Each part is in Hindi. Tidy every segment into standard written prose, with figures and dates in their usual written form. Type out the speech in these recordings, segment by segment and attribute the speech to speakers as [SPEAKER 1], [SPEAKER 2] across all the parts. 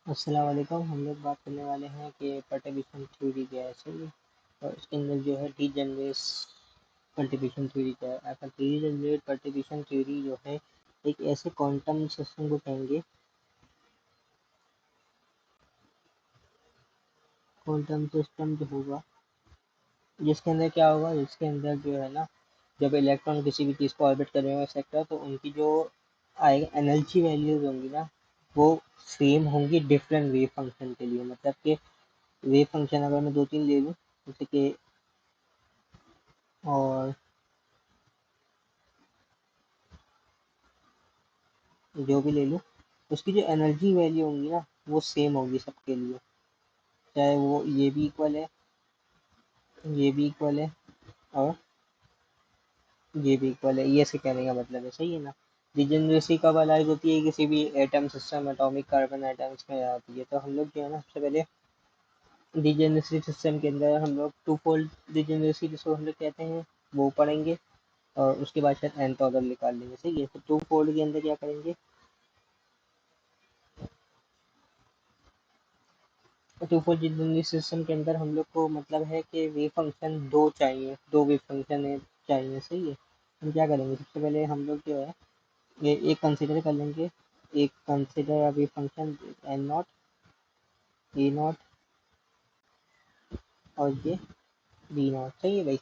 [SPEAKER 1] अस्सलाम वालेकुम। हम लोग बात करने वाले हैं कि पर्टिबिशन थ्योरी क्या है। सही है। और इसके अंदर जो है डीजेनरेस पर्टिबिशन थ्योरी क्या है। ऐसा डीजेनरेट पर्टिबिशन थ्योरी जो है एक ऐसे क्वांटम सिस्टम को कहेंगे। क्वांटम सिस्टम जो होगा जिसके अंदर क्या होगा, जिसके अंदर जो है ना, जब इलेक्ट्रॉन किसी भी चीज़ को ऑर्बिट कर रहे हो सेक्टर, तो उनकी जो आएगा एनर्जी वैल्यूज होंगी ना, वो सेम होंगी डिफरेंट वेव फंक्शन के लिए। मतलब कि वेव फंक्शन अगर मैं दो तीन ले लूँ, जैसे कि और जो भी ले लूँ, उसकी जो एनर्जी वैल्यू होंगी ना, वो सेम होगी सबके लिए। चाहे वो ये भी इक्वल है, ये भी इक्वल है, और ये भी इक्वल है। ये इसके कहने का मतलब है। सही है ना। डिजेनरेसी कब अलाइव होती है? किसी भी atom system, atomic carbon atoms में आती है। तो हम लोग जो है ना, सबसे पहले डिजेनरेसी सिस्टम के अंदर हम लोग टू फोल्ड डिजेनरेसी जिसको हम लोग कहते हैं वो पढ़ेंगे, और उसके बाद शायद nth ऑर्डर निकाल लेंगे। सही है। तो टू फोल्ड के अंदर क्या करेंगे, टू फोर डिग्री सिस्टम के अंदर हम लोग को मतलब है कि वेव फंक्शन दो चाहिए, दो वेव फंक्शन चाहिए। सही है। हम क्या करेंगे, सबसे पहले हम लोग जो है ये एक कंसिडर कर लेंगे। एक consider wave function N nought, A nought, और ये बी नॉट। सही है भाई।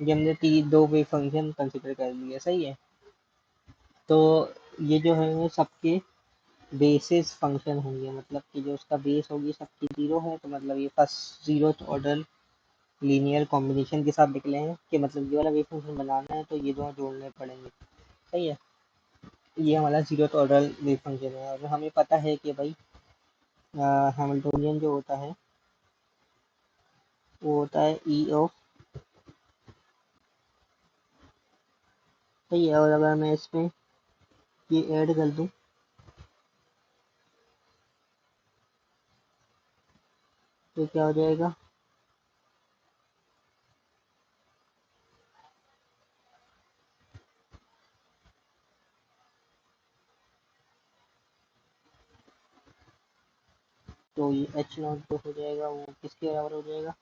[SPEAKER 1] ये हमने तीन दो वेव फंक्शन कंसिडर कर लिए। सही है। तो ये जो है वो सबके बेसिस फंक्शन होंगे। मतलब कि जो उसका बेस होगी सबकी जीरो है, तो मतलब ये first zero order linear combination के साथ निकले हैं कि मतलब ये वाला वेव फंक्शन बनाना है तो ये दोनों जोड़ने पड़ेंगे। सही है। ये हमारा जीरो ऑर्डर वेव फंक्शन है। और हमें पता है कि भाई हैमिल्टोनियन जो होता है वो होता है ई ऑफ। सही है। और अगर मैं इसमें ये ऐड कर दूं तो क्या हो जाएगा, तो ये एच नॉट जो हो जाएगा वो किसके बराबर हो जाएगा,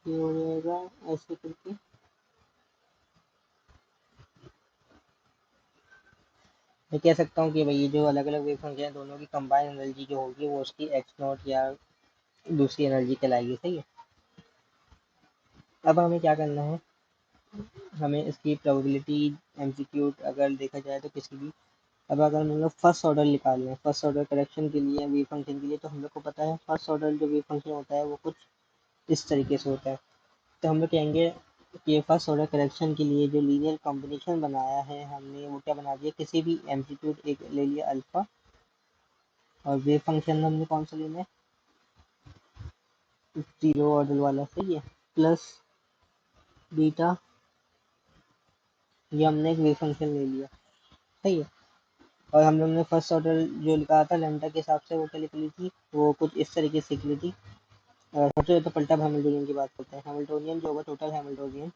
[SPEAKER 1] ये हो जाएगा ऐसे करके। मैं कह सकता हूँ कि भाई ये जो अलग अलग वेव फंक्शन है दोनों की कंबाइन एनर्जी जो होगी वो उसकी एक्स नॉट या दूसरी एनर्जी कहलाएगी। सही है। अब हमें क्या करना है, हमें इसकी प्रोबेबिलिटी एम्पलीट्यूड अगर देखा जाए तो किसी भी, अब अगर हम लोग फर्स्ट ऑर्डर निकाल लें, फर्स्ट ऑर्डर करेक्शन के लिए वेव फंक्शन के लिए, तो हम लोग को पता है फर्स्ट ऑर्डर जो वेव फंक्शन होता है वो कुछ इस तरीके से होता है। तो हम लोग कहेंगे कि फर्स्ट ऑर्डर करेक्शन के लिए जो लीनियर कॉम्बिनेशन बनाया है हमने वो क्या बना दिया, किसी भी एम्पलीट्यूड एक ले लिया अल्फा, और वेव फंक्शन हमने कौन सा लेना है, जीरो ऑर्डर वाला। सही है। प्लस बीटा, ये हमने एक वेव फंक्शन ले लिया। सही है। और हम लोग ने फर्स्ट ऑर्डर जो लिखा था लैम्डा के हिसाब से वो क्या लिख ली थी, वो कुछ इस तरीके से लिख ली थी। सबसे पहले तो पलटा हैमिल्टोनियन की बात करते हैं। हैमिल्टोनियन जो होगा टोटल हैमिल्टोनियन,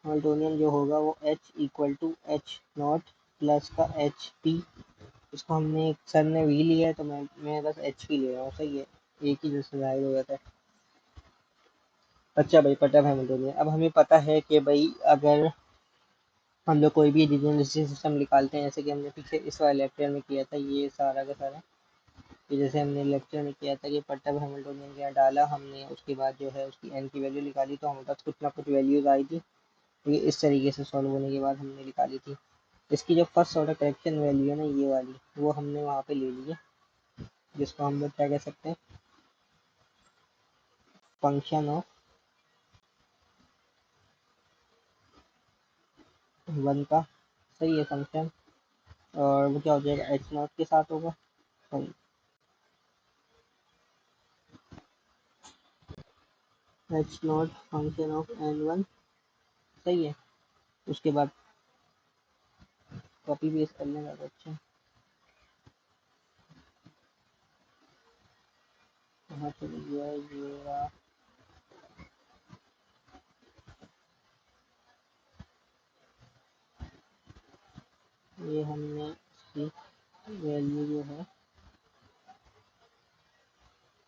[SPEAKER 1] हैमिल्टोनियन जो होगा वो H equal to H nought plus का एच पी। इसको हमने सर ने वी लिया है तो मैं बस एच पी ले रहा हूँ। सही है। एक ही जैसे जाहिर हो जाता है। अच्छा भाई, पटा हैमिल्टोनियन। अब हमें पता है कि भाई अगर हम लोग कोई भी डिफरेंशियल सिस्टम निकालते हैं, जैसे कि हमने पीछे इस वाले लेक्चर में किया था, ये सारा का सारा, कि जैसे हमने लेक्चर में किया था कि पट्टा हैमिल्टोनियन क्या डाला हमने, उसके बाद जो है उसकी एन की वैल्यू निकाली, तो हमारे पास कुछ ना कुछ वैल्यूज आई थी। तो ये इस तरीके से सॉल्व होने के बाद हमने निकाली थी। इसकी जो फर्स्ट ऑर्डर करेक्शन वैल्यू है ना, ये वाली, वो हमने वहाँ पे ले ली है, जिसको हम लोग क्या कह सकते हैं, फंक्शन ऑफ वन का। सही है। फंक्शन, और वो क्या हो जाएगा, एच नॉट के साथ होगा। Sorry, H nought function of N one. सही है। उसके बाद कॉपी पेस्ट कर लेंगे तो अच्छा। यहाँ चल गया ये रहा। ये हमने इसकी वैल्यू जो है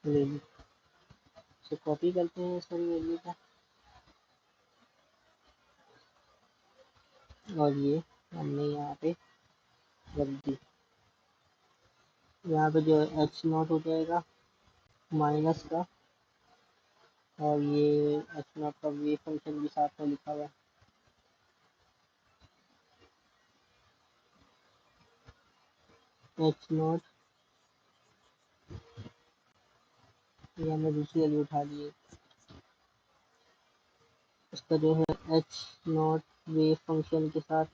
[SPEAKER 1] ले ली, तो कॉपी करते हैं सारी वैल्यू का, और ये हमने यहाँ पे रख दी। यहाँ पे जो एच नॉट हो जाएगा माइनस का, और ये एच नॉट का वेव फंक्शन भी साथ में लिखा हुआ है। एच नॉट, ये हमने दूसरी वैल्यू उठा ली है। इसका जो है एच नॉट वेव फंक्शन के साथ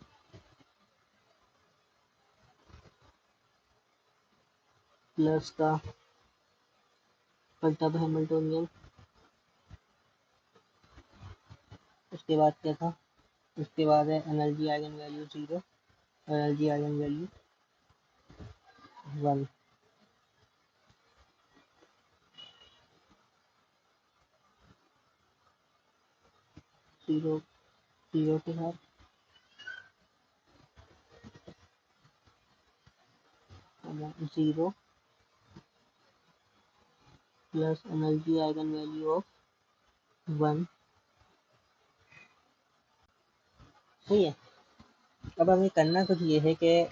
[SPEAKER 1] प्लस का पलटा हैमिल्टोनियन। उसके बाद क्या था, उसके बाद है energy eigen value 0, energy eigen value 1। Zero zero के साथ zero plus energy eigen value of 1। सही है। अब हमें करना कुछ ये है कि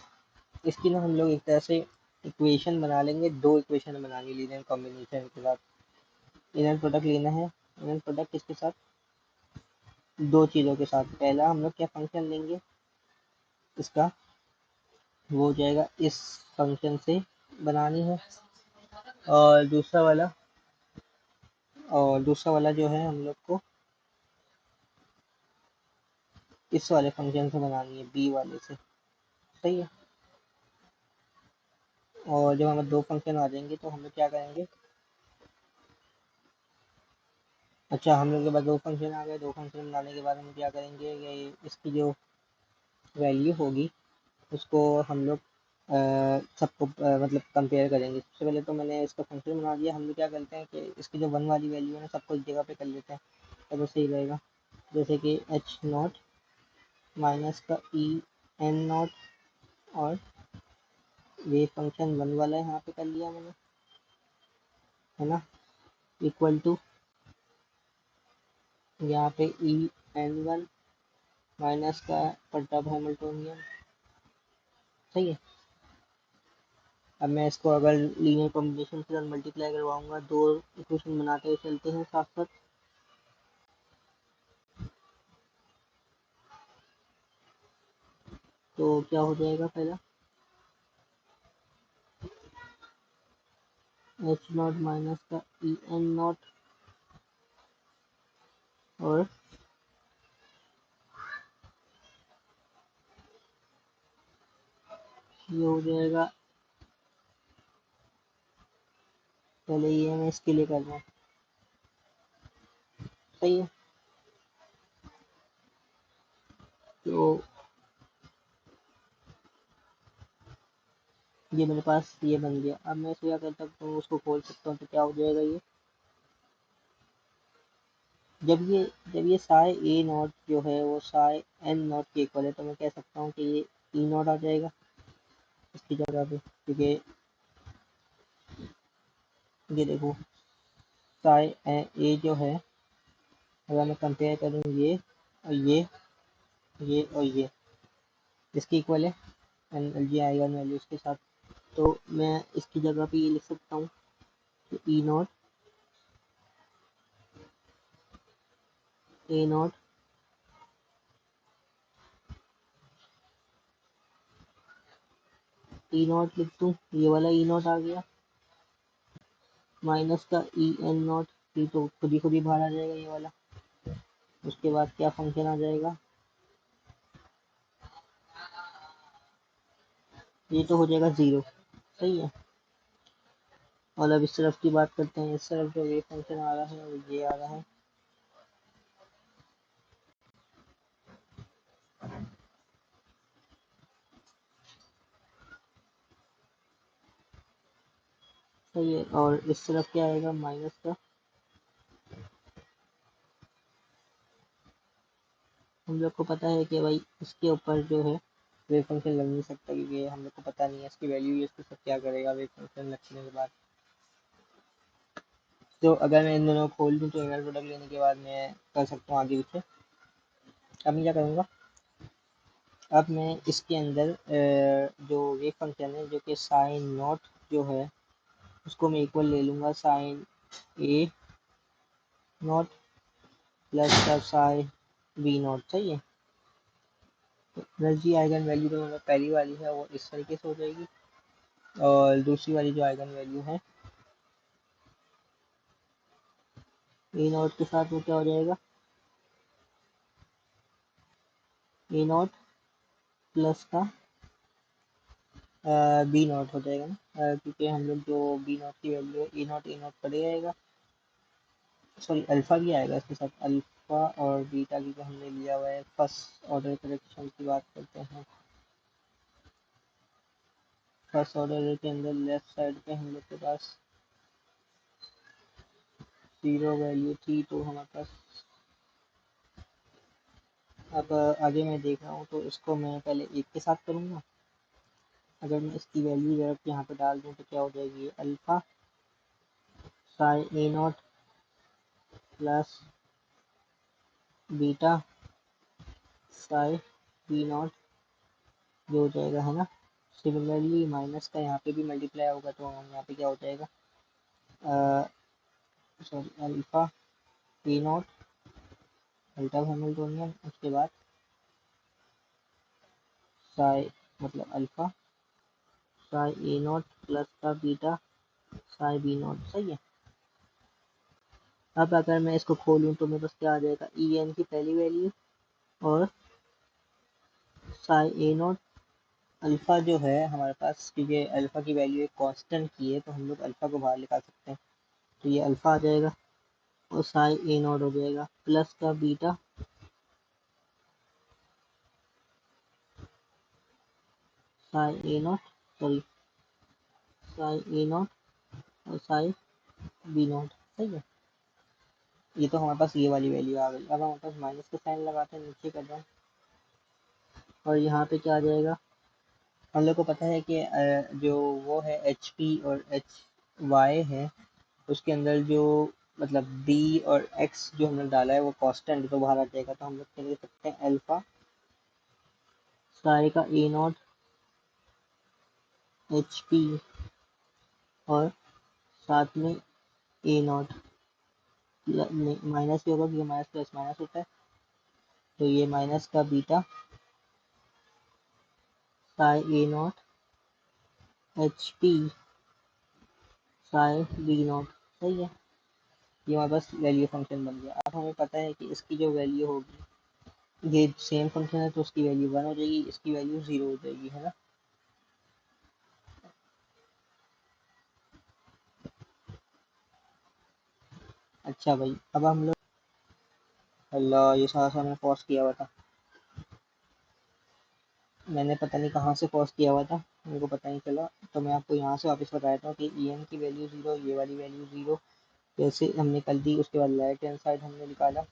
[SPEAKER 1] इसकी ना हम लोग एक तरह से इक्वेशन बना लेंगे, दो इक्वेशन बनानी लीनियर कॉम्बिनेशन के साथ। इनर प्रोडक्ट लेना है, इनर प्रोडक्ट किसके साथ, दो चीज़ों के साथ। पहला हम लोग क्या फंक्शन लेंगे इसका, वो हो जाएगा इस फंक्शन से बनानी है, और दूसरा वाला जो है हम लोग को इस वाले फंक्शन से बनानी है, बी वाले से। सही है। और जब हमें दो फंक्शन आ जाएंगे तो हम लोग क्या करेंगे, अच्छा हम लोग के पास दो फंक्शन आ गए, दो फंक्शन बनाने के बाद हम क्या करेंगे कि इसकी जो वैल्यू होगी उसको हम लोग सबको मतलब कंपेयर करेंगे। सबसे पहले तो मैंने इसका फंक्शन बना दिया। हम लोग क्या करते हैं कि इसकी जो वन वाली वैल्यू है ना सबको एक जगह पे कर लेते हैं, तब वो सही रहेगा। जैसे कि एच नॉट माइनस का ई एन नॉट, और वेव फंक्शन वन वाला यहाँ पे कर लिया मैंने, है ना, इक्वल टू यहाँ पे ई एन वन माइनस का पट्टा हैमिल्टोनियन। सही है। अब मैं इसको अगर लीनियर कॉम्बिनेशन के साथ मल्टीप्लाई करवाऊंगा, दो इक्वेशन बनाते हुए चलते हैं साथ साथ, तो क्या हो जाएगा, पहला एच नॉट माइनस का ई एन नॉट, और ये हो जाएगा, पहले ये मैं इसके लिए कर रहा हूँ। सही है। तो ये मेरे पास ये बन गया। अब मैं इसको क्या कर सकता हूँ, उसको खोल सकता हूँ, तो क्या हो जाएगा ये, जब ये जब ये साई ए नॉट जो है वो साई एन नॉट के इक्वल है, तो मैं कह सकता हूँ कि ये ई नॉट आ जाएगा इसकी जगह पे, क्योंकि ये देखो साई ए जो है, अगर मैं कंपेयर करूँ ये और ये इसकी इक्वल है एनर्जी आइगन वैल्यू के साथ, तो मैं इसकी जगह पे ये लिख सकता हूँ कि ए नॉट ई नॉट लिख दूँ, ये वाला ई नॉट आ गया, माइनस का ई एन नॉट, ये तो खुद ही बाहर आ जाएगा ये वाला। उसके बाद क्या फंक्शन आ जाएगा, ये तो हो जाएगा 0। सही है। और अब इस तरफ की बात करते हैं, इस तरफ जो वेव फंक्शन आ रहा है वो ये आ रहा है, सही है। और इस तरफ क्या आएगा माइनस का, हम लोग को पता है कि भाई इसके ऊपर जो है वेव फंक्शन लग नहीं सकता, क्योंकि हम लोग को पता नहीं है इसकी वैल्यू ये इसके साथ क्या करेगा वेव फंक्शन लगने के बाद। तो अगर मैं इन दोनों को खोल दूँ तो इनर प्रोडक्ट लेने के बाद मैं कर सकता हूँ आगे पीछे। अब मैं क्या करूँगा, अब मैं इसके अंदर जो वेव फंक्शन है जो कि साइन नॉट जो है उसको मैं इक्वल ले लूँगा साइन ए नॉट प्लस का साइन बी नॉट। सही है। तो एनर्जी आइगन वैल्यू जो हमें पहली वाली है वो इस तरीके से हो जाएगी, और दूसरी वाली जो आइगन वैल्यू है ए नॉट के साथ वो क्या हो जाएगा, ए नॉट प्लस का बी नॉट हो जाएगा ना, क्योंकि हम लोग जो बी नॉट की वैल्यू है ए नॉट पर ही आएगा, सॉरी अल्फ़ा भी आएगा इसके साथ, अल्फ़ा और बीटा की जो हमने लिया हुआ है फर्स्ट ऑर्डर करेक्शन की बात करते हैं। फर्स्ट ऑर्डर के अंदर लेफ्ट साइड पे हम लोग के पास 0 वैल्यू थी, तो हमारे पास अब आगे मैं देख रहा हूँ तो इसको मैं पहले एक के साथ करूँगा। अगर मैं इसकी वैल्यू डायरेक्ट यहाँ पे डाल दूँ तो क्या हो जाएगी, alpha psi A not plus beta psi B nought जो हो जाएगा, है ना। सिमिलरली माइनस का यहाँ पे भी मल्टीप्लाई होगा तो हम यहाँ पे क्या हो जाएगा, सॉरी अल्फ़ा ए नॉट अल्टा हैमिल्टोनियन, उसके बाद साई मतलब alpha psi A not plus का बीटा साई बी नॉट। सही है। अब अगर मैं इसको खोलूँ तो मेरे पास क्या आ जाएगा, ई एन की पहली वैल्यू और साई ए नॉट अल्फ़ा जो है हमारे पास, क्योंकि अल्फ़ा की वैल्यू एक कांस्टेंट की है तो हम लोग अल्फ़ा को बाहर निकाल सकते हैं, तो ये अल्फ़ा आ जाएगा और साई ए नॉट हो जाएगा प्लस का beta psi A not, sorry Sai A nought और साई बी नॉट। सही है। ये तो हमारे पास ये वाली वैल्यू आ गई। अब हमारे पास माइनस का साइन लगाते हैं नीचे कर रहा हूँ, और यहाँ पे क्या आ जाएगा, हम लोग को पता है कि जो वो है एच पी और एच वाई है उसके अंदर जो मतलब बी और एक्स जो हमने डाला है वो कांस्टेंट तो बाहर आ जाएगा, तो हम लोग क्या लिख सकते हैं अल्फा साई का ए नॉट एच पी और साथ में ए नॉट माइनस भी होगा क्योंकि माइनस प्लस माइनस होता है, तो ये माइनस का beta psi A nought H P psi B not. सही है। ये हमारे पास वैल्यू फंक्शन बन गया। अब हमें पता है कि इसकी जो वैल्यू होगी, ये सेम फंक्शन है तो उसकी वैल्यू 1 हो जाएगी, इसकी वैल्यू 0 हो जाएगी, है ना। अच्छा भाई, अब हम लोग, अल्लाह ये सारा सा मैंने पॉज किया हुआ था, मैंने पता नहीं कहाँ से पॉज किया हुआ था, मेरे को पता नहीं चला। तो मैं आपको यहाँ से वापस बता देता हूँ कि ई एन की वैल्यू 0, ये वाली वैल्यू 0 जैसे हमने कर दी। उसके बाद राइट हैंड साइड हमने निकाला,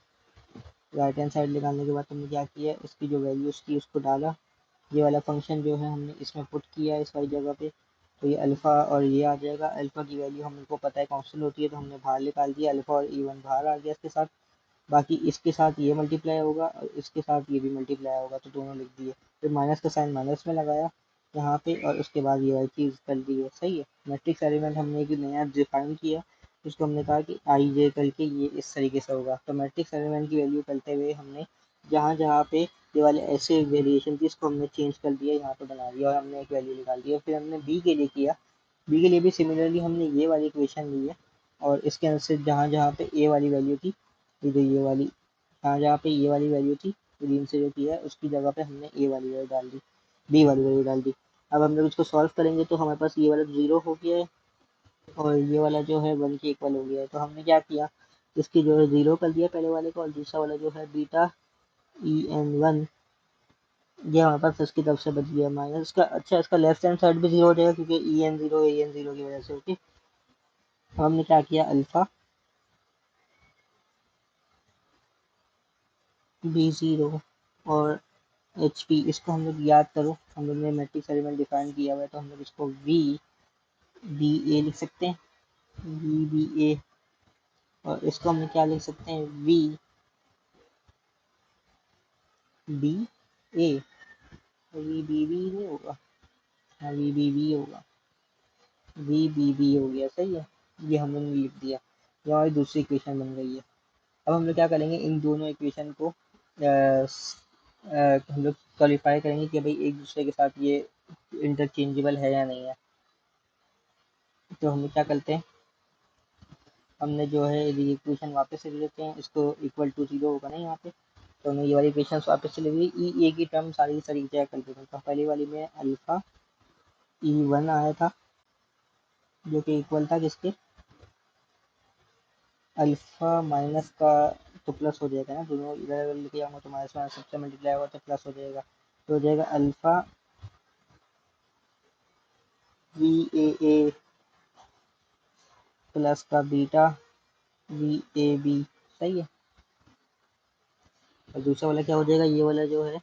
[SPEAKER 1] राइट हैंड साइड निकालने के बाद हमने क्या किया, इसकी जो वैल्यूज़ थी उसको डाला, ये वाला फंक्शन जो है हमने इसमें पुट किया इस वाली जगह पे, तो ये अल्फ़ा और ये आ जाएगा। अल्फ़ा की वैल्यू हमको पता है कांस्टेंट होती है तो हमने बाहर निकाल दिया, अल्फ़ा और ई वन बाहर आ गया इसके साथ। बाकी इसके साथ ये मल्टीप्लाई होगा और इसके साथ ये भी मल्टीप्लाई होगा, तो दोनों लिख दिए। फिर माइनस का साइन माइनस में लगाया यहाँ पे, और उसके बाद ये वाली चीज़ कर दी है। सही है। मैट्रिक्स एलिमेंट हमने एक नया डिफाइन किया, उसको हमने कहा कि आई जे करके ये इस तरीके से होगा। तो मैट्रिक्स एलिमेंट की वैल्यू करते हुए हमने जहाँ जहाँ पे ये वाले ऐसे वेरिएशन थी इसको हमने चेंज कर दिया, यहाँ पे बना दिया और हमने एक वैल्यू निकाल दी। और फिर हमने बी के लिए किया, बी के लिए भी सिमिलरली हमने ये वाली इक्वेशन ली है, और इसके अंदर से जहाँ जहाँ पे ए वाली वैल्यू थी, जो ये वाली जहाँ जहाँ पे ये वाली वैल्यू थी ग्रीन से जो किया है उसकी जगह पे हमने ए वाली वैल्यू डाल दी, बी वाली वैल्यू डाल दी। अब हम लोग इसको सॉल्व करेंगे तो हमारे पास ये वाला 0 हो गया है और ये वाला जो है 1 के इक्वल हो गया है। तो हमने क्या किया, इसकी जो है 0 कर दिया पहले वाले को, और दूसरा वाला जो है बीटा ई एन 1 ये हमारे पास इसकी तरफ से बच गया माइनस का। अच्छा, इसका लेफ्ट हैंड साइड भी 0 हो जाएगा क्योंकि ई एन 0 की वजह से। ओके, अब हमने क्या किया, अल्फा B0 और HP, इसको हम लोग याद करो, हम लोग ने मैट्रिक्स एलिमेंट डिफाइन किया हुआ है, तो हम लोग इसको VBA लिख सकते हैं, VBA। और इसको हम क्या लिख सकते हैं, VBA। VBB नहीं होगा, हाँ VBB होगा, VBB हो गया, सही है। ये हम लोग ने लिख दिया, ये हमारी दूसरी इक्वेशन बन गई है। अब हम लोग क्या करेंगे, इन दोनों इक्वेशन को हम लोग क्वालिफाई करेंगे कि भाई एक दूसरे के साथ ये इंटरचेंजेबल है या नहीं है। तो हम लोग क्या करते हैं, हमने जो है ये इक्वेशन वापस से ले लेते हैं, इसको इक्वल टू 0 होगा ना यहाँ पे, तो हमने ये वाली इक्वेशन वापस से ले ली, ई ए की टर्म सारी सारी जगह कर देते हैं। तो पहली वाली में अल्फा E1 आया था, जो कि इक्वल था किसके, अल्फा माइनस का, तो प्लस हो जाएगा ना, दोनों इधर अगर लेके जाऊंगा तो माइनस माइनस सबसे मल्टीप्लाई होगा तो प्लस हो जाएगा, तो हो जाएगा अल्फा VAA प्लस का बीटा VAB, सही है। और दूसरा वाला क्या हो जाएगा, ये वाला जो है,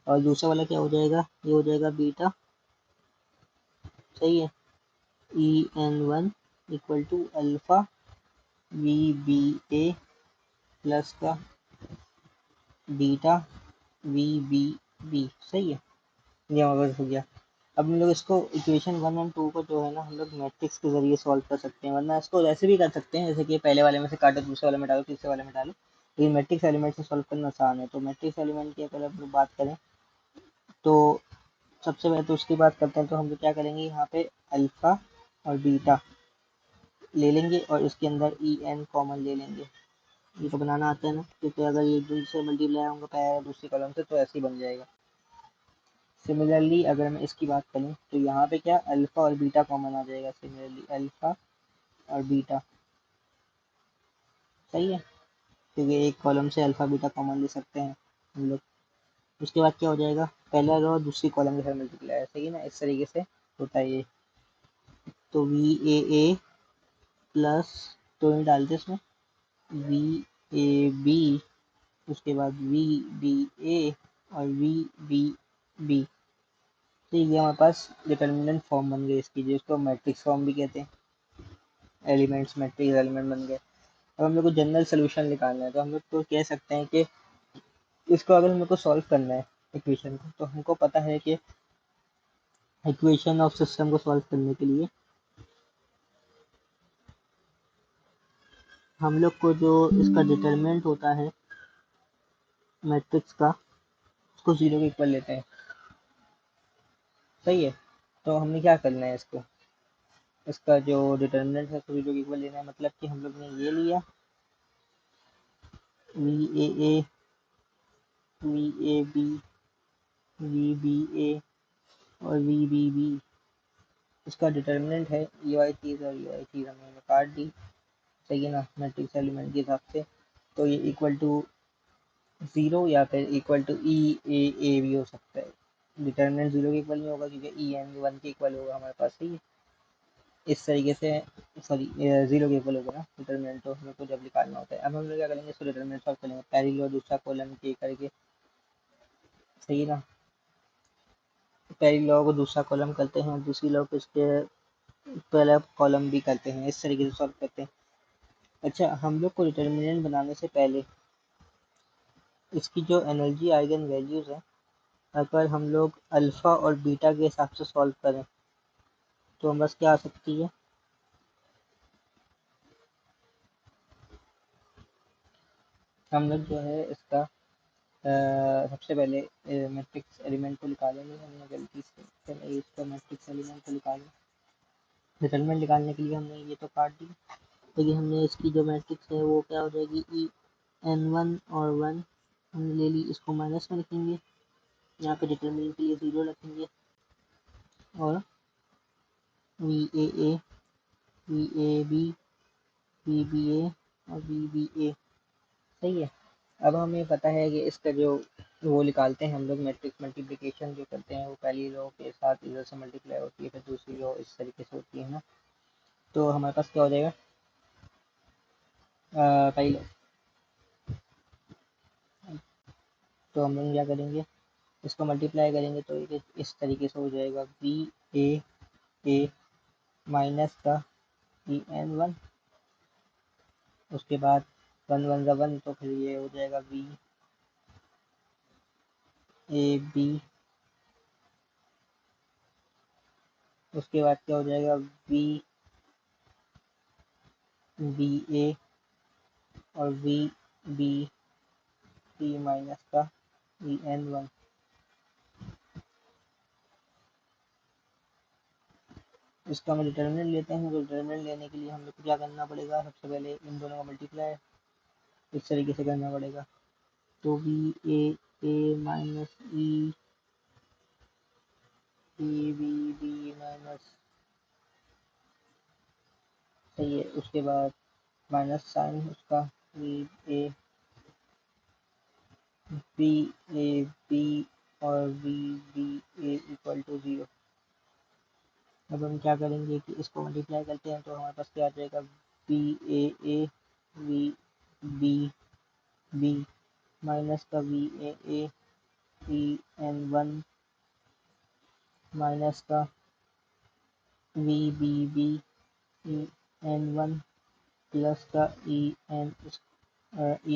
[SPEAKER 1] और दूसरा वाला क्या हो जाएगा, ये हो जाएगा बीटा, सही है, EN1 equal to alpha VBA plus का बीटा VBB, सही है। ये हमारे पास हो गया। अब हम लोग इसको इक्वेशन 1 और 2 को जो है ना, हम लोग मैट्रिक्स के जरिए सॉल्व कर सकते हैं, वरना इसको ऐसे भी कर सकते हैं, जैसे कि पहले वाले में से काटो, दूसरे वाले में डालो, तीसरे वाले में डालो, लेकिन मैट्रिक्स एलिमेंट से सॉल्व करना आसान है। तो मैट्रिक्स एलिमेंट की अगर हम लोग बात करें, तो सबसे पहले तो उसकी बात करते हैं, तो हम लोग क्या करेंगे, यहाँ पे अल्फा और बीटा ले लेंगे और इसके अंदर EN कॉमन ले लेंगे। ये तो बनाना आता है ना, क्योंकि अगर ये दूसरे मल्टीप्लाई होंगे पहले दूसरी कॉलम से, तो ऐसे ही बन जाएगा। सिमिलरली अगर मैं इसकी बात करूँ, तो यहाँ पे क्या, अल्फा और बीटा कॉमन आ जाएगा, सिमिलरली अल्फा और बीटा, सही है, क्योंकि एक कॉलम से अल्फा बीटा कॉमन ले सकते हैं हम लोग। उसके बाद क्या हो जाएगा, पहला रो दूसरी कॉलम के साथ मल्टीप्लाई है, सही है ना, इस तरीके से होता है ये। तो VAA प्लस, तो नहीं डालते इसमें, VAB, उसके बाद VBA और VBB, तो ये हमारे पास डिटर्मिनेंट फॉर्म बन गई इसकी, जिसको मैट्रिक्स फॉर्म भी कहते हैं, एलिमेंट्स मैट्रिक्स एलिमेंट बन गए। अब हम लोग को जनरल सोल्यूशन निकालना है, तो हम लोग तो कह सकते हैं कि इसको अगर हम लोग को सॉल्व करना है इक्वेशन को, तो हमको पता है कि इक्वेशन ऑफ सिस्टम को सॉल्व करने के लिए हम लोग को जो इसका डिटरमिनेंट होता है मैट्रिक्स का, उसको 0 के इक्वल लेते हैं, सही है। तो हमने क्या करना है, इसको, इसका जो डिटरमिनेंट है 0 के इक्वल लेना है, मतलब कि हम लोग ने ये लिया VAA VAB VBA और VBB, इसका डिटर्मिनेंट है ये वाली चीज़, और ये वाली चीज़ हमने काट दी, सही है ना, मैट्रिक्स एलिमेंट के हिसाब से। तो ये इक्वल टू 0 या फिर इक्वल टू EAA भी हो सकता है। डिटर्मिनेंट 0 के इक्वल नहीं होगा, क्योंकि EN1 के इक्वल होगा हमारे पास, सही है, इस तरीके से, सॉरी 0 के इक्वल होगा ना डिटर्मिनेंट, तो हम लोग को जब निकालना होता है। अब हम लोग क्या करेंगे, इसको डिटर्मिनेंट सॉल्व करेंगे, पहली रो दूसरा कॉलम के करके, सही है ना, पहली रो को दूसरा कॉलम करते हैं, दूसरी रो को इसके पहला कॉलम भी करते हैं, इस तरीके से सॉल्व करते हैं। अच्छा, हम लोग को डिटर्मिनेंट बनाने से पहले इसकी जो एनर्जी आइगन वैल्यूज है, अगर हम लोग अल्फा और बीटा के हिसाब से सॉल्व करें, तो बस क्या आ सकती है, हम लोग जो है इसका सबसे पहले मैट्रिक्स एलिमेंट को निकालेंगे, हमने गलती से पहले इसका मैट्रिक्स एलिमेंट को निकालें, डिटर्मिनेंट निकालने के लिए हमने ये तो काट दी, लेकिन हमने इसकी जो मैट्रिक्स है वो क्या हो जाएगी, EN1 और 1 हमने ले ली, इसको माइनस में रखेंगे, यहाँ पे डिटर्मिनेंट के लिए 0 रखेंगे, और VAA VAB VBA और VBA, सही है। अब हमें पता है कि इसका जो वो निकालते हैं हम लोग, मैट्रिक्स मल्टीप्लिकेशन जो करते हैं, वो पहली रो के साथ इधर से मल्टीप्लाई होती है, फिर दूसरी रो इस तरीके से होती है ना, तो हमारे पास क्या हो जाएगा, पहले तो हम लोग क्या करेंगे, इसको मल्टीप्लाई करेंगे तो ये इस तरीके से हो जाएगा, वी ए माइनस का ई एन वन, उसके बाद वन वन ज़ा वन, तो फिर ये हो जाएगा वी ए बी, उसके बाद क्या हो जाएगा वी बी ए और वी बी सी माइनस का ई एन वन। इसका हम डिटर्मिनेंट लेते हैं, तो डिटर्मिनेंट लेने के लिए हम लोग को क्या करना पड़ेगा, सबसे पहले इन दोनों का मल्टीप्लाई इस तरीके से करना पड़ेगा, तो V A minus E B B minus, सही है, उसके बाद माइनस साइन उसका V A B A B और V B A equal to zero. अब हम क्या करेंगे कि इसको मल्टीप्लाई करते हैं, तो हमारे पास क्या आ जाएगा, B A V B B minus का V A E N one minus का V B E N one plus का ई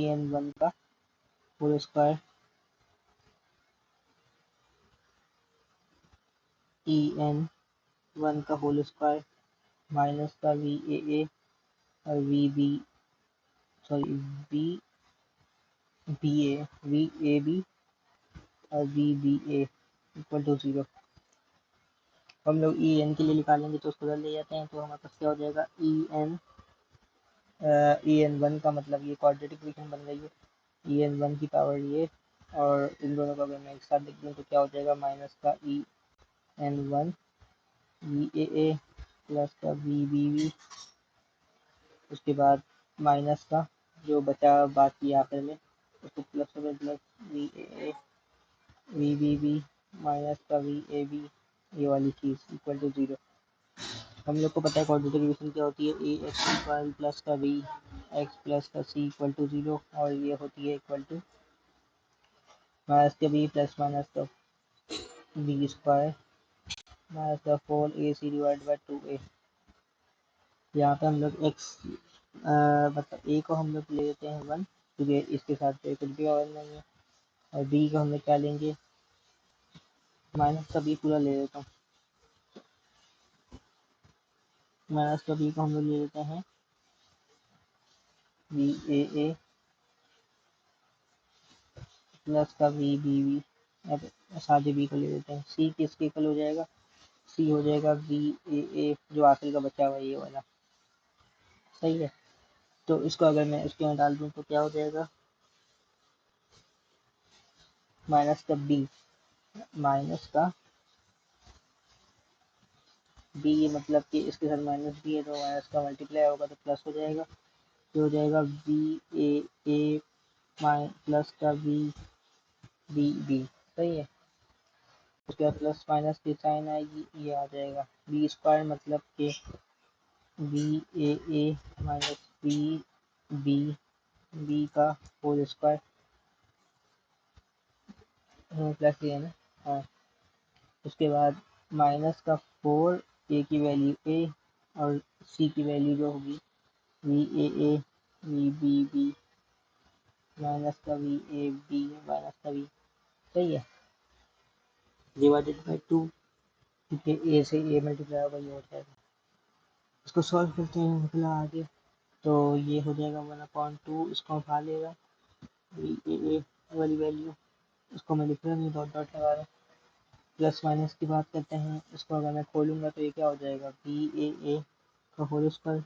[SPEAKER 1] एन वन का whole square, E N one का होल स्क्वायर माइनस का वी ए और वी ए बी और V B A equal to zero. हम लोग ई एन के लिए निकालेंगे तो उसको बदल ले जाते हैं, तो हमारे पास क्या हो जाएगा, ई एन वन का मतलब ये क्वाड्रेटिक इक्वेशन बन गई है, ई एन वन की पावर ये, और इन दोनों का अगर मैं एक साथ लिख दूँ तो क्या हो जाएगा, माइनस का E N one V A plus का वी उसके बाद माइनस का जो बचा बाकी आखिर में उसको प्लस हो गया, प्लस वी बी माइनस का वी ये वाली चीज़ इक्वल टू ज़ीरो। हम लोग को पता है क्वाड्रेटिक इक्वेशन क्या होती है, ए एक्स स्क्वायर प्लस का बी एक्स प्लस का सी इक्वल टू ज़ीरो, और ये होती है इक्वल टू माइनस का बी प्लस माइनस का बी स्क्वायर माइनस का four A C divide by two A. यहाँ पे हम लोग एक्स मतलब ए को हम लोग ले लेते हैं वन, क्योंकि इसके साथ कुछ भी और नहीं है, और बी को हम लोग क्या लेंगे, माइनस का बी पूरा ले लेता हूँ, माइनस का बी को हम लोग ले लेते हैं वी ए प्लस का वी अब सादे बी को ले लेते हैं, सी किसके इक्वल हो जाएगा, सी हो जाएगा वी ए जो आखिर का बचा हुआ ये वाला, सही है। तो इसको अगर मैं इसके में डाल दूँ तो क्या हो जाएगा, माइनस का बी, माइनस का बी मतलब कि इसके साथ माइनस बी है तो माइनस का मल्टीप्लाई होगा तो प्लस हो जाएगा, तो हो जाएगा वी ए प्लस का बी सही है। उसके बाद प्लस माइनस की साइन आएगी, ये आ जाएगा बी स्क्वायर मतलब कि V A minus B B का होल स्क्वायर, प्लस ये है ना, हाँ। उसके बाद माइनस का फोर ए की वैल्यू ए और सी की वैल्यू जो होगी V A V B minus का वी माइनस का वी, सही है, डिवाइडेड बाई टू, क्योंकि ए से ए मल्टीप्लाई होगा ये हो जाएगा। इसको सॉल्व करते हैं मतलब आगे, तो ये हो जाएगा वन अपॉइंट टू, इसको उठा लेगा वी ए वाली वैल्यू, इसको मैं लिख रहा नहीं, डॉट डॉट लगा रहा हूँ। प्लस माइनस की बात करते हैं, इसको अगर मैं खोलूँगा तो ये क्या हो जाएगा, वी ए का whole square,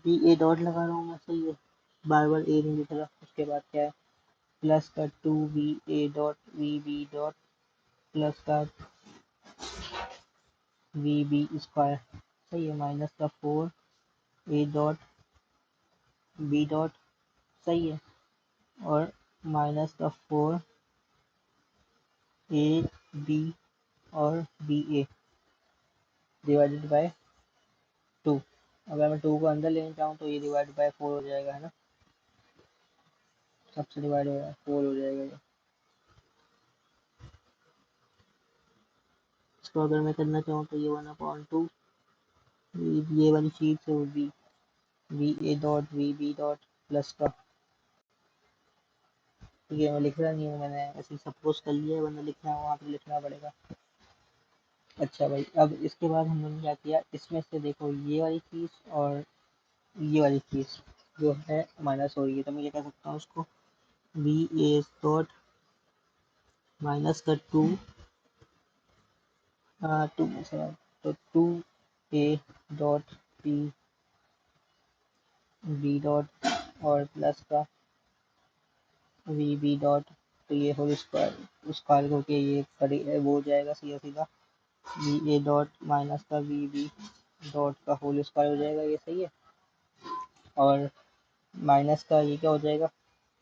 [SPEAKER 1] V A dot लगा रहा हूँ मैं, सही है, बार बार ए नहीं लिख रहा। उसके बाद क्या है, प्लस का two V A dot V B dot plus का वी बी स्क्वायर, सही है, माइनस का four A dot B dot, सही है, और माइनस का फोर ए बी और B A divided by two. अगर मैं 2 को अंदर लेना चाहूँ तो ये डिवाइड बाय 4 हो जाएगा, है ना, सबसे डिवाइड हो 4 हो जाएगा ये। इसको अगर मैं करना चाहूँ तो ये 1/2 ये वाली चीज़ से होगी V A dot V B dot plus का। ठीक है, मैं लिख रहा नहीं हूँ, मैंने ऐसे सपोज कर लिया है, वरना लिखना है वहाँ पे लिखना पड़ेगा। अच्छा भाई, अब इसके बाद हम लोगों ने क्या किया, इसमें से देखो ये वाली चीज़ और ये वाली चीज़ जो है माइनस हो रही है, तो मैं ये कह सकता हूँ उसको वी ए डॉट माइनस का टू से, तो 2 A dot B B dot और प्लस का वी बी डॉट, तो ये होल स्क्वायर स्क्वायर होके ये करी वो हो जाएगा सीधा सीधा वी ए डॉट माइनस का वी बी डॉट का होल स्क्वायर हो जाएगा, ये सही है। और माइनस का ये क्या हो जाएगा,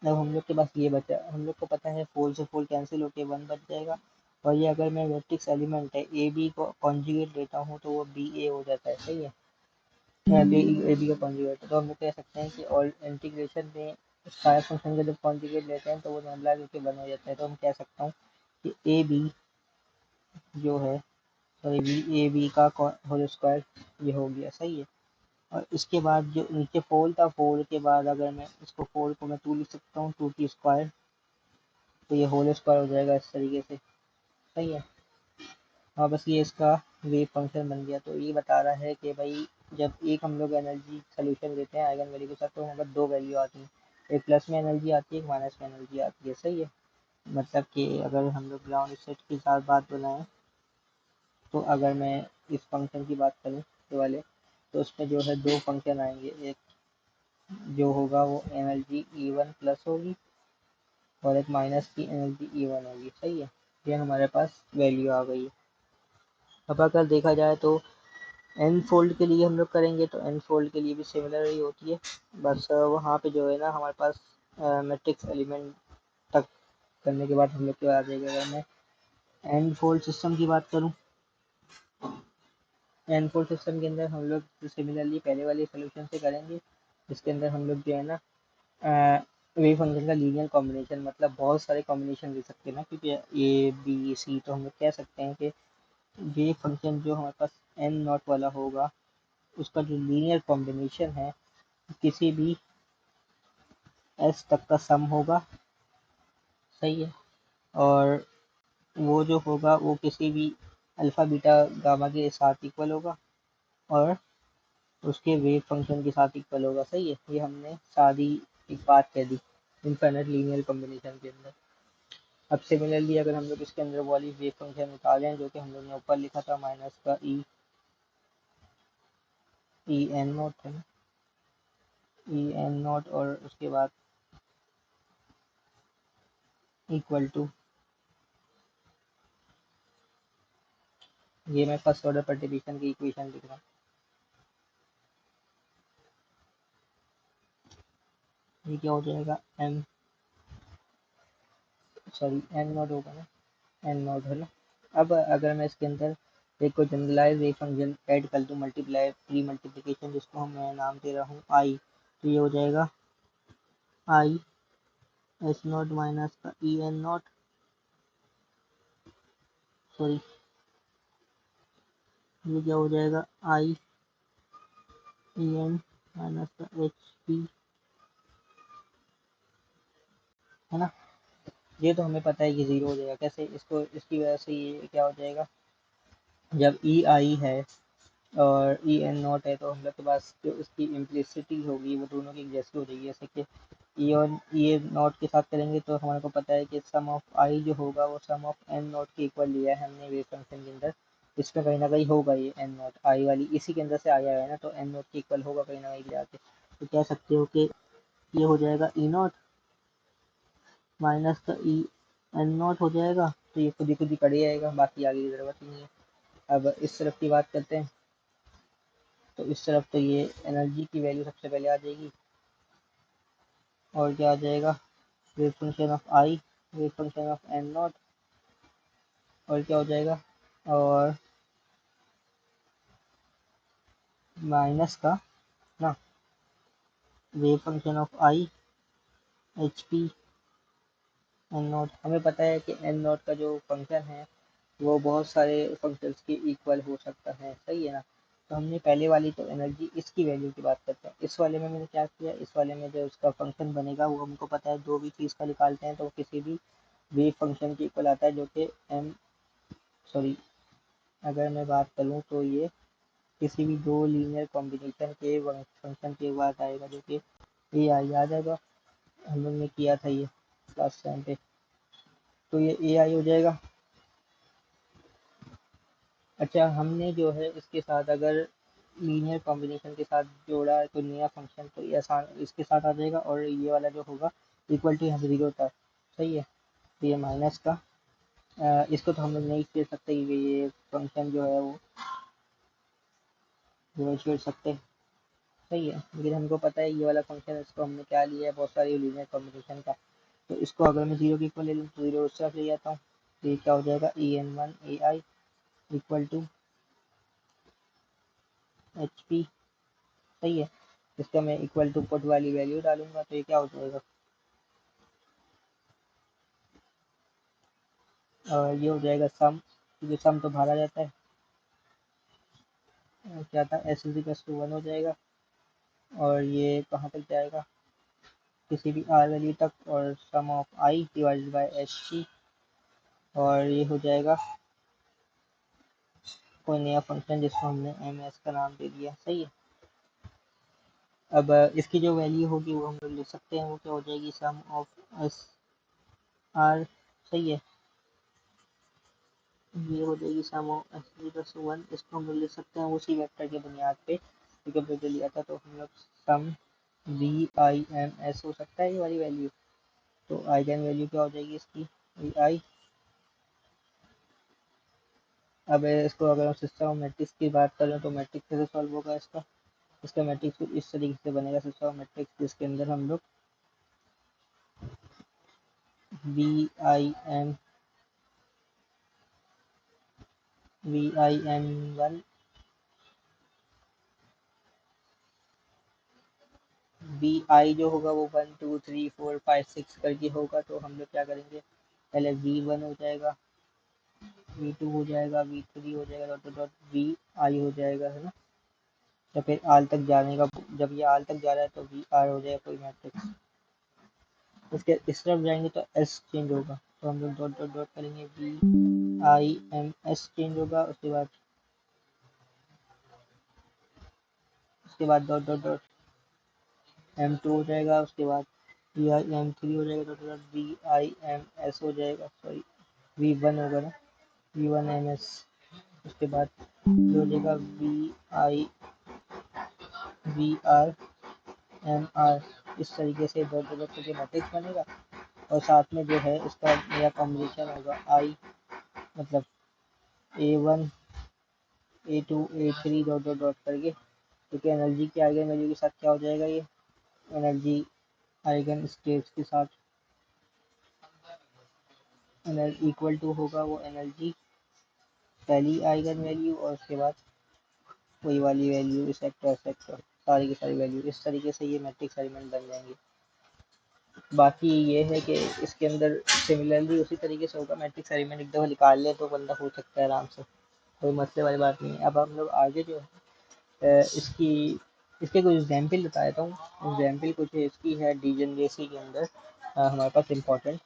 [SPEAKER 1] अब हम लोग के पास ये बचा, हम लोग को पता है फोल से फोल कैंसिल होके 1 बच जाएगा। और ये अगर मैं मैट्रिक्स एलिमेंट है ए बी को कॉन्जुगेट लेता हूँ तो वो बी ए हो जाता है, सही है, ए बी का कॉन्जुगेट। तो हम लोग कह सकते हैं कि और इंटीग्रेशन में सारे फंक्शन का जब कॉन्जुगेट लेते हैं तो वो नॉर्मलाइज होकर 1 हो जाता है। तो हम कह सकता हूँ कि ए बी जो है, सॉरी वी ए बी का होल स्क्वायर ये हो गया, सही है। और इसके बाद जो नीचे फोल था, फोल के बाद अगर मैं इसको फोल को मैं 2 लिख सकता हूँ, 2 की स्क्वायर, तो ये होल स्क्वायर हो जाएगा इस तरीके से, सही है। हाँ, बस ये इसका वेव फंक्शन बन गया। तो ये बता रहा है कि भाई जब एक हम लोग एनर्जी सोल्यूशन देते हैं आइगन वैल्यू के साथ तो हमारे 2 वैल्यू आती हैं, एक प्लस में एनर्जी आती है, एक माइनस में एनर्जी आती है, सही है। मतलब कि अगर हम लोग ग्राउंड स्टेट के साथ बात बनाएं, तो अगर मैं इस फंक्शन की बात करूँ ये वाले, तो उसमें जो है 2 फंक्शन आएंगे, एक जो होगा वो एनर्जी E1 प्लस होगी और एक माइनस की एनर्जी E1 होगी, सही है। ये हमारे पास वैल्यू आ गई है। अब अगर देखा जाए तो एन फोल्ड के लिए हम लोग करेंगे तो एन फोल्ड के लिए भी सिमिलर ही होती है, बस वहाँ पे जो है ना हमारे पास मैट्रिक्स एलिमेंट तक करने के बाद हम लोग क्या आ जाएगा। अगर मैं एन फोल्ड सिस्टम की बात करूँ, एन फोल्ड सिस्टम के अंदर हम लोग सिमिलरली पहले वाले सोल्यूशन से करेंगे, जिसके अंदर हम लोग जो है ना वेव फंक्शन का लीनियर कॉम्बिनेशन, मतलब बहुत सारे कॉम्बिनेशन ले सकते हैं ना, क्योंकि ए बी सी, तो हम लोग कह सकते हैं कि वेव फंक्शन जो हमारे पास एन नॉट वाला होगा उसका जो लीनियर कॉम्बिनेशन है किसी भी एस तक का सम होगा, सही है। और वो जो होगा वो किसी भी अल्फ़ा बीटा गामा के साथ इक्वल होगा और उसके वेव फंक्शन के साथ इक्वल होगा, सही है। ये हमने सारी एक बात कह दी इनफाइनाइट लीनियर कॉम्बिनेशन के अंदर। अब सिमिलरली अगर हम लोग इसके अंदर वाली वेव फंक्शन निकालें जो कि हम लोग ने ऊपर लिखा था माइनस का ई एन नोट है ना, ई एन नोट और उसके बाद इक्वल टू, ये मैं फर्स्ट ऑर्डर पार्टिशन की इक्वेशन लिख रहा हूँ, ये क्या हो जाएगा एम, सॉरी एन नोट होगा ना, एन नोट है ना। अब अगर मैं इसके अंदर एक को जनरलाइज एक फंक्शन ऐड कर दूँ मल्टीप्लाई प्री मल्टीप्लिकेशन, जिसको हम मैं नाम दे रहा हूँ आई, तो ये हो जाएगा आई एस नोट माइनस का ई एन नोट, सॉरी ये क्या हो जाएगा आई ई एन माइनस का एच पी, है ना। ये तो हमें पता है कि जीरो हो जाएगा, कैसे इसको, इसकी वजह से ये क्या हो जाएगा, जब ई आई है और ई एन नॉट है तो हम लोग के पास जो इसकी इम्प्लिसिटी होगी वो दोनों की एक जैसी हो जाएगी, जैसे कि ई और ई एन नॉट के साथ करेंगे तो हमारे को पता है कि सम ऑफ आई जो होगा वो सम ऑफ एन नॉट के इक्वल लिया है हमने वेव फंक्शन के अंदर, इसमें कहीं ना कहीं होगा ये एन नॉट आई वाली इसी के अंदर से आया है ना, तो एन नॉट के इक्वल होगा कहीं ना कहीं जाके। तो कह सकते हो कि ये हो जाएगा ई नॉट माइनस का ई एन नॉट हो जाएगा, तो ये खुद ही कट जाएगा, बाकी आगे की ज़रूरत ही नहीं है। अब इस तरफ की बात करते हैं, तो इस तरफ तो ये एनर्जी की वैल्यू सबसे पहले आ जाएगी और क्या आ जाएगा wave function of I, wave function of N naught, और क्या हो जाएगा और माइनस का wave function of I H P N naught. हमें पता है कि एन नॉट का जो फंक्शन है वो बहुत सारे फंक्शंस के इक्वल हो सकता है, सही है ना। तो हमने पहले वाली तो एनर्जी इसकी वैल्यू की बात करते हैं। इस वाले में मैंने क्या किया, इस वाले में जो उसका फंक्शन बनेगा वो हमको पता है, जो भी चीज़ का निकालते हैं तो वो किसी भी वेव फंक्शन के इक्वल आता है, जो कि एम सॉरी अगर मैं बात करूँ तो ये किसी भी दो लीनियर कॉम्बिनेशन के फंक्शन के बाद आएगा, जो कि ए आई आ जाएगा। हम लोग ने किया था ये लास्ट टाइम पे, तो ये ए आई हो जाएगा। अच्छा, हमने जो है इसके साथ अगर लीनियर कॉम्बिनेशन के साथ जोड़ा है तो नया फंक्शन, तो ये आसान इसके साथ आ जाएगा, और ये वाला जो होगा इक्वल टू यहाँ 0 था, सही है। तो ये माइनस का इसको तो हम लोग नहीं खेल सकते क्योंकि ये फंक्शन जो है वो नहीं छोड़ सकते, सही है। लेकिन हमको पता है ये वाला फंक्शन, इसको हमने क्या लिया है, बहुत सारी लीनियर कॉम्बिनेशन का। तो इसको अगर मैं 0 के इक्वल ले लूँ तो 0 उस तरफ ले जाता हूँ, तो ये क्या हो जाएगा, E N one A I equal to H P, सही है। इसका मैं इक्वल टू पुट वाली वैल्यू डालूंगा तो ये क्या हो जाएगा, और ये हो जाएगा सम, क्योंकि सम तो बाहर आ जाता है। क्या था, एस इज इक्वल टू 1 हो जाएगा, और ये कहाँ तक जाएगा, किसी भी आर वैल्यू तक, और sum of I divided by H P, और ये हो जाएगा कोई नया फंक्शन जिसको हमने एम एस का नाम दे दिया, सही है। अब इसकी जो वैल्यू होगी वो हम लोग लिख सकते हैं, वो क्या हो जाएगी, सम ऑफ एस आर, सही है। ये हो जाएगी सम ऑफ एस प्लस 1, इसको हम लोग लिख सकते हैं उसी वेक्टर के बुनियाद पे, क्योंकि हमने लिया था। तो हम लोग सम वी आई एम एस हो सकता है ये वाली वैल्यू, तो आइगन वैल्यू क्या हो जाएगी इसकी, वी आई। अब इसको अगर हम सिस्टम ऑफ मैट्रिक्स की बात करें तो मैट्रिक्स कैसे सॉल्व होगा इसका, इसका मैट्रिक्स कुछ इस तरीके से बनेगा, सिस्टम ऑफ मैट्रिक्स जिसके अंदर हम लोग V I M one V I जो होगा वो 1 2 3 4 5 6 करके होगा। तो हम लोग क्या करेंगे, पहले वी वन हो जाएगा, वी टू हो जाएगा, वी थ्री हो जाएगा, डॉट डॉट वी आई हो जाएगा, है ना। या फिर आल तक जाने का, जब ये आल तक जा रहा है तो वी आर हो जाएगा कोई मैट्रिक्स। उसके इस तरफ जाएंगे तो एस चेंज होगा, तो हम लोग डॉट डॉट डॉट करेंगे, V I M S change होगा। उसके बाद dot dot dot M two हो जाएगा, उसके बाद वी आई एम थ्री हो जाएगा, dot dot V I M S हो जाएगा, सॉरी वी वन होगा ना, वी वन एम एस। उसके बाद ये हो जाएगा वी आर एम आर। इस तरीके से डॉट डॉट डॉट करके मैट्रिक्स बनेगा, और साथ में जो है इसका नया कॉम्बिनेशन होगा आई, मतलब A one A two A three dot dot dot करके, क्योंकि एनर्जी के आइगन वैल्यू के साथ क्या हो जाएगा, ये एनर्जी आइगन स्टेट्स के साथ इक्वल टू होगा वो एनर्जी पहली आइगन वैल्यू, और उसके बाद वही वाली वैल्यू इसेक्टर सेक्टर सारी की सारी वैल्यू। इस तरीके से ये मैट्रिक्स एलिमेंट बन जाएंगे। बाकी ये है कि इसके अंदर सिमिलरली उसी तरीके से होगा, मैट्रिक्स एलिमेंट एक दफ़ा निकाल ले तो बंदा हो सकता है आराम से, कोई मसले वाली बात नहीं है। अब हम लोग आगे जो है इसकी इसके कुछ एग्जाम्पल बता देता हूँ। एग्जाम्पल कुछ इसकी है डीजनरेसी के अंदर हमारे पास इम्पोर्टेंट,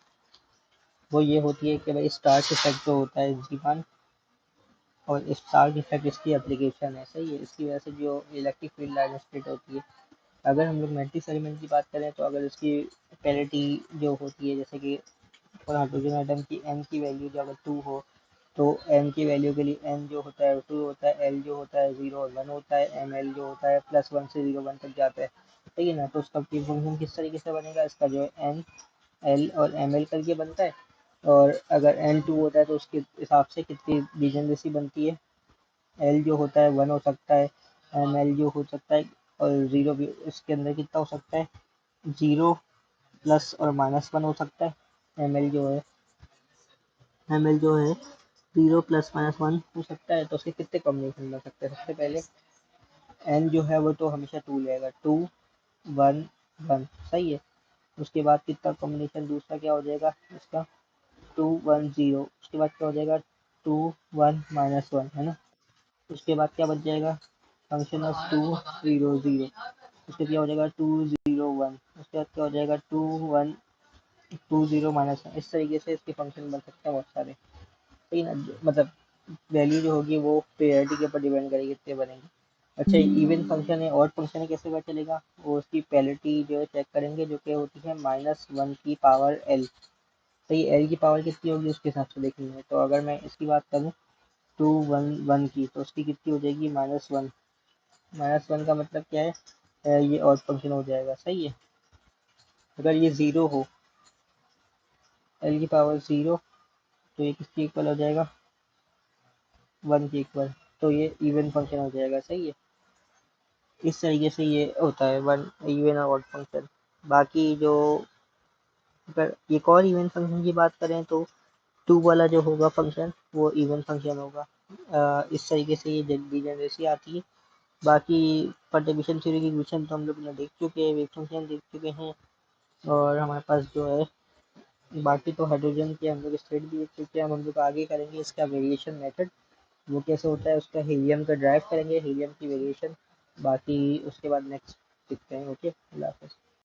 [SPEAKER 1] वो ये होती है कि भाई स्टार्च इफेक्ट जो होता है जीवन, और स्टार्च इफेक्ट इसकी एप्लीकेशन है, सही है। इसकी वजह से जो इलेक्ट्रिक फील्ड लाइन स्प्लिट होती है। अगर हम लोग मैट्रिक्स एलिमेंट की बात करें तो अगर इसकी पेरिटी जो होती है, जैसे कि और हाइड्रोजन आइटम की एन की वैल्यू जो अगर 2 हो, तो एन की वैल्यू के लिए एन जो होता है 2 होता है, एल जो होता है 0 और 1 होता है, एम एल जो होता है +1 से 0 1 तक जाता है, ठीक है ना। तो उसका फंक्शन किस तरीके से बनेगा, इसका जो है एन एल और एम एल करके बनता है, और अगर एन 2 होता है तो उसके हिसाब से कितनी डीजनरेसी बनती है, एल जो होता है 1 हो सकता है, एम एल जो हो सकता है, और 0 भी इसके अंदर कितना हो सकता है, 0 प्लस और -1 हो सकता है। एम एल जो है एम एल जो है 0 प्लस -1 हो सकता है। तो उसके कितने कॉम्बिनेशन बन सकते हैं, सबसे पहले एन जो है वो तो हमेशा 2 लेगा, 2 1 1, सही है। उसके बाद कितना कॉम्बिनेशन दूसरा क्या हो जाएगा इसका, 2 1 0। उसके बाद क्या हो जाएगा 2 1 -1, है ना। उसके बाद क्या बच जाएगा फंक्शन ऑफ 2 0 0। उसके क्या हो जाएगा 2 0 1। उसके बाद क्या हो जाएगा 2 1 2 0 -1। इस तरीके से इसके फंक्शन बन सकते हैं बहुत सारे, सही ना। मतलब वैल्यू जो होगी वो पेरिटी के ऊपर डिपेंड करेगी कितने बनेंगे। अच्छा, इवन फंक्शन है, ऑड फंक्शन है, कैसे पता चलेगा, वो उसकी पेरिटी जो है चेक करेंगे, जो कि होती है -1 की पावर एल। सही, एल की पावर कितनी होगी उसके हिसाब से देखेंगे। तो अगर मैं इसकी बात करूँ 2 1 1 की, तो उसकी कितनी हो जाएगी -1। -1 का मतलब क्या है, ये ऑड फंक्शन हो जाएगा, सही है। अगर ये ज़ीरो हो, एल की पावर ज़ीरो, तो ये किसके इक्वल हो जाएगा 1 के इक्वल, तो ये इवन फंक्शन हो जाएगा, सही है। इस तरीके से ये होता है वन इवन और ऑड फंक्शन। बाकी जो अगर एक और इवन फंक्शन की बात करें तो 2 वाला जो होगा फंक्शन वो इवन फंक्शन होगा। इस तरीके से ये डिजनरेसी आती है। बाकी पर डिवीजन थ्योरी की इक्वेशन तो हम लोग ने देख चुके हैं, वेव फंक्शन देख चुके हैं, और हमारे पास जो है बाकी तो हाइड्रोजन के हम लोग स्टेट भी देख चुके हैं। हम लोग आगे करेंगे इसका वेरिएशन मेथड, वो कैसे होता है उसका, हीलियम का ड्राइव करेंगे, हीलियम की वेरिएशन। बाकी उसके बाद नेक्स्ट देखते हैं। ओके, अल्लाह हाफ़िज़।